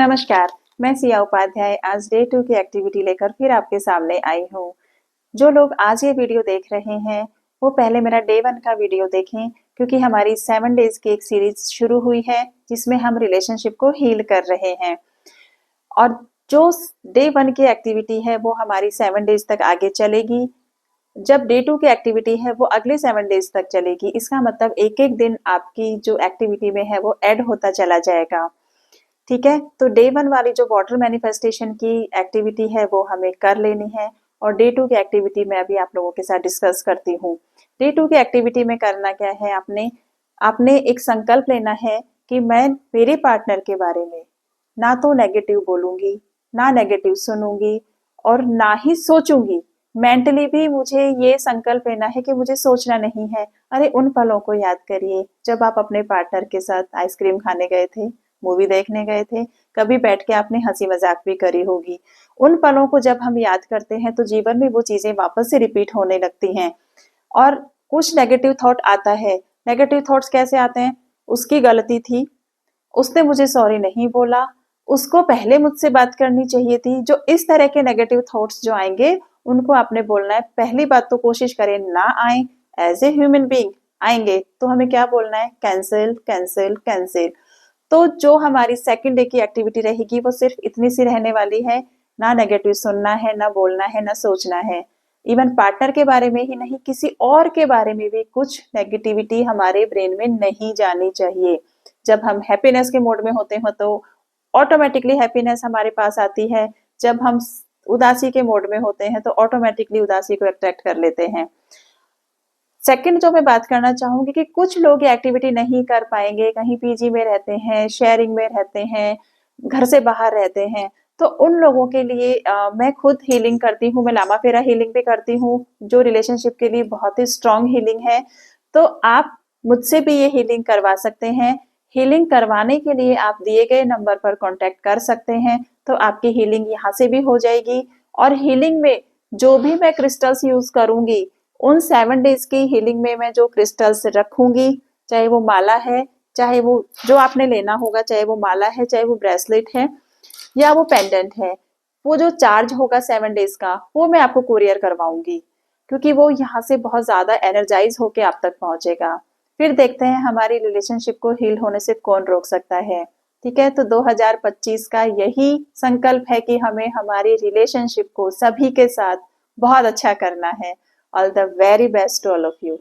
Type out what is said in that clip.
नमस्कार, मैं सिया उपाध्याय आज डे 2 की एक्टिविटी लेकर फिर आपके सामने आई हूँ। जो लोग आज ये वीडियो देख रहे हैं, वो पहले मेरा डे 1 का वीडियो देखें क्योंकि हमारी 7 डेज़ की एक सीरीज़ शुरू हुई है, जिसमें हम रिलेशनशिप को हील कर रहे हैं। और जो डे 1 की एक्टिविटी है, वो हमारी 7 डेज़ तक आगे चलेगी। जब डे 2 की एक्टिविटी है, वो अगले 7 डेज़ तक चलेगी। इसका मतलब एक-एक दिन आपकी जो एक्टिविटी में है, वो ऐड होता चला जाएगा। ठीक है, तो डे 1 वाली जो वाटर मैनिफेस्टेशन की एक्टिविटी है वो हमें कर लेनी है और डे 2 की एक्टिविटी मैं अभी आप लोगों के साथ डिस्कस करती हूँ। डे 2 की एक्टिविटी में करना क्या है, आपने आपने एक संकल्प लेना है कि मैं मेरे पार्टनर के बारे में ना तो नेगेटिव बोलूंगी, ना नेगेटिव सुनूंगी और ना ही सोचूंगी। मेंटली भी मुझे ये संकल्प लेना है कि मुझे सोचना नहीं है। अरे उन पलों को याद करिए जब आप अपने पार्टनर के साथ आइसक्रीम खाने गए थे, मूवी देखने गए थे, कभी बैठ के आपने हंसी मजाक भी करी होगी। उन पलों को जब हम याद करते हैं तो जीवन में वो चीजें वापस से रिपीट होने लगती हैं। और कुछ नेगेटिव थॉट आता है। नेगेटिव थॉट्स कैसे आते हैं? उसकी गलती थी, उसने मुझे सॉरी नहीं बोला, उसको पहले मुझसे बात करनी चाहिए थी। जो इस तरह के नेगेटिव थॉट्स जो आएंगे, उनको आपने बोलना है। पहली बात तो कोशिश करें ना आए। एज ए ह्यूमन बीइंग आएंगे तो हमें क्या बोलना है? Cancel cancel cancel. तो जो हमारी सेकंड डे की एक्टिविटी रहेगी वो सिर्फ इतनी सी रहने वाली है। ना नेगेटिव सुनना है, ना बोलना है, ना सोचना है। इवन पार्टनर के बारे में ही नहीं, किसी और के बारे में भी कुछ नेगेटिविटी हमारे ब्रेन में नहीं जानी चाहिए। जब हम हैप्पीनेस के मोड में होते हो तो ऑटोमेटिकली हैप्पीनेस हमारे पास आती है। जब हम उदासी के मोड में होते हैं तो ऑटोमेटिकली उदासी को अट्रैक्ट कर लेते हैं। सेकंड जो मैं बात करना चाहूंगी कि कुछ लोग ये एक्टिविटी नहीं कर पाएंगे, कहीं पीजी में रहते हैं, शेयरिंग में रहते हैं, घर से बाहर रहते हैं। तो उन लोगों के लिए मैं खुद हीलिंग करती हूँ। मैं लामा फेरा हीलिंग भी करती हूँ, जो रिलेशनशिप के लिए बहुत ही स्ट्रॉन्ग हीलिंग है। तो आप मुझसे भी ये हीलिंग करवा सकते हैं। हीलिंग करवाने के लिए आप दिए गए नंबर पर कांटेक्ट कर सकते हैं, तो आपकी हीलिंग यहाँ से भी हो जाएगी। और हीलिंग में जो भी मैं क्रिस्टल्स यूज करूंगी, उन 7 डेज की हीलिंग में मैं जो क्रिस्टल्स रखूंगी, चाहे वो माला है, चाहे वो जो आपने लेना होगा, चाहे वो माला है, चाहे वो ब्रेसलेट है या वो पेंडेंट है, वो जो चार्ज होगा 7 डेज का, वो मैं आपको कुरियर करवाऊंगी, क्योंकि वो यहाँ से बहुत ज्यादा एनर्जाइज होके आप तक पहुंचेगा। फिर देखते हैं हमारी रिलेशनशिप को हील होने से कौन रोक सकता है। ठीक है, तो 2025 का यही संकल्प है कि हमें हमारी रिलेशनशिप को सभी के साथ बहुत अच्छा करना है। All the very best to all of you.